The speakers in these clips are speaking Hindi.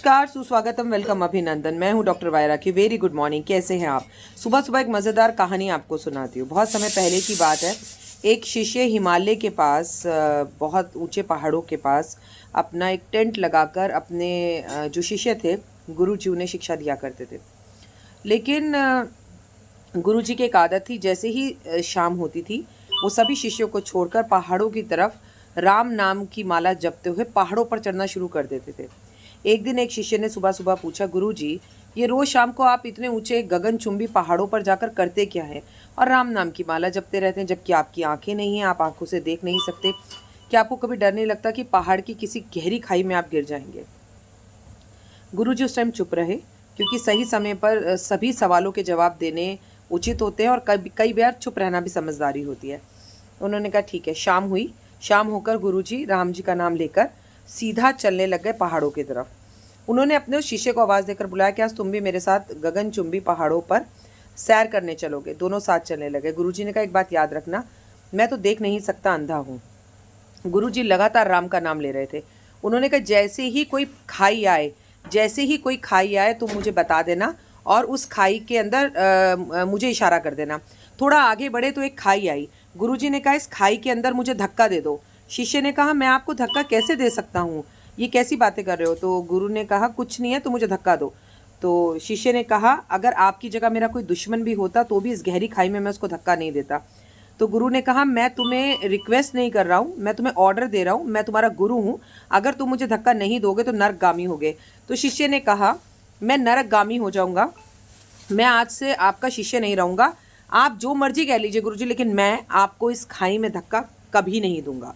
नमस्कार, सुस्वागतम, वेलकम, अभिनंदन। मैं हूं डॉक्टर वायरा की। Very good morning. कैसे हैं आप? सुबह सुबह एक मज़ेदार कहानी आपको सुनाती हूँ। बहुत समय पहले की बात है। एक शिष्य हिमालय के पास बहुत ऊंचे पहाड़ों के पास अपना एक टेंट लगाकर अपने जो शिष्य थे, गुरु जी उन्हें शिक्षा दिया करते थे। लेकिन गुरु जी की एक आदत थी, जैसे ही शाम होती थी वो सभी शिष्यों को छोड़कर पहाड़ों की तरफ राम नाम की माला जपते हुए पहाड़ों पर चढ़ना शुरू कर देते थे। एक दिन एक शिष्य ने सुबह सुबह पूछा, गुरु जी, ये रोज शाम को आप इतने ऊंचे गगनचुंबी पहाड़ों पर जाकर करते क्या है और राम नाम की माला जपते रहते हैं, जबकि आपकी आंखें नहीं हैं, आप आंखों से देख नहीं सकते। क्या आपको कभी डर नहीं लगता कि पहाड़ की किसी गहरी खाई में आप गिर जाएंगे? गुरुजी उस टाइम चुप रहे, क्योंकि सही समय पर सभी सवालों के जवाब देने उचित होते हैं और कई कई बार चुप रहना भी समझदारी होती है। उन्होंने कहा, ठीक है। शाम हुई। शाम होकर गुरुजी राम जी का नाम लेकर सीधा चलने लग गए पहाड़ों की तरफ। उन्होंने अपने उस शिष्य को आवाज़ देकर बुलाया कि आज तुम भी मेरे साथ गगनचुंबी पहाड़ों पर सैर करने चलोगे। दोनों साथ चलने लगे। गुरुजी ने कहा, एक बात याद रखना, मैं तो देख नहीं सकता, अंधा हूँ। गुरुजी लगातार राम का नाम ले रहे थे। उन्होंने कहा, जैसे ही कोई खाई आए तो मुझे बता देना और उस खाई के अंदर मुझे इशारा कर देना। थोड़ा आगे बढ़े तो एक खाई आई। गुरुजी ने कहा, इस खाई के अंदर मुझे धक्का दे दो। शिष्य ने कहा, मैं आपको धक्का कैसे दे सकता हूँ, ये कैसी बातें कर रहे हो? तो गुरु ने कहा, कुछ नहीं है, तो मुझे धक्का दो। तो शिष्य ने कहा, अगर आपकी जगह मेरा कोई दुश्मन भी होता तो भी इस गहरी खाई में मैं उसको धक्का नहीं देता। तो गुरु ने कहा, मैं तुम्हें रिक्वेस्ट नहीं कर रहा हूँ, मैं तुम्हें ऑर्डर दे रहा हूँ, मैं तुम्हारा गुरु हूँ। अगर तुम मुझे धक्का नहीं दोगे तो नरकगामी होगे। तो शिष्य ने कहा, मैं नरकगामी हो जाऊँगा, मैं आज से आपका शिष्य नहीं रहूँगा। आप जो मर्जी कह लीजिए गुरुजी, लेकिन मैं आपको इस खाई में धक्का कभी नहीं दूंगा।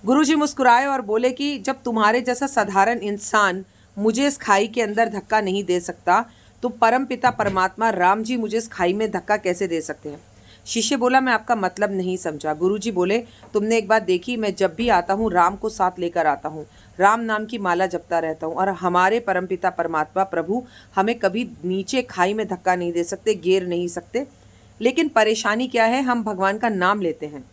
गुरुजी मुस्कुराए और बोले कि जब तुम्हारे जैसा साधारण इंसान मुझे इस खाई के अंदर धक्का नहीं दे सकता, तो परम पिता परमात्मा राम जी मुझे इस खाई में धक्का कैसे दे सकते हैं? शिष्य बोला, मैं आपका मतलब नहीं समझा। गुरुजी बोले, तुमने एक बात देखी, मैं जब भी आता हूँ राम को साथ लेकर आता हूँ, राम नाम की माला जपता रहता हूँ, और हमारे परमपिता परमात्मा प्रभु हमें कभी नीचे खाई में धक्का नहीं दे सकते, गिर नहीं सकते। लेकिन परेशानी क्या है, हम भगवान का नाम लेते हैं,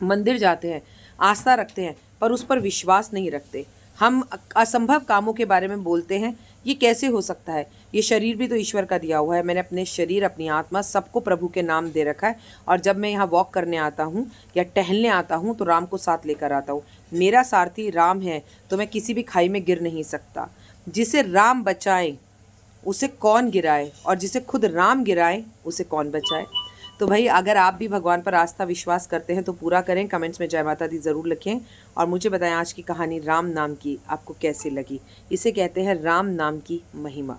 मंदिर जाते हैं, आस्था रखते हैं, पर उस पर विश्वास नहीं रखते। हम असंभव कामों के बारे में बोलते हैं, ये कैसे हो सकता है? ये शरीर भी तो ईश्वर का दिया हुआ है। मैंने अपने शरीर, अपनी आत्मा, सबको प्रभु के नाम दे रखा है। और जब मैं यहाँ वॉक करने आता हूँ या टहलने आता हूँ तो राम को साथ लेकर आता हूँ। मेरा सारथी राम है, तो मैं किसी भी खाई में गिर नहीं सकता। जिसे राम बचाए उसे कौन गिराए, और जिसे खुद राम गिराए उसे कौन बचाए? तो भाई, अगर आप भी भगवान पर आस्था विश्वास करते हैं तो पूरा करें। कमेंट्स में जय माता दी ज़रूर लिखें और मुझे बताएं आज की कहानी राम नाम की आपको कैसी लगी। इसे कहते हैं राम नाम की महिमा।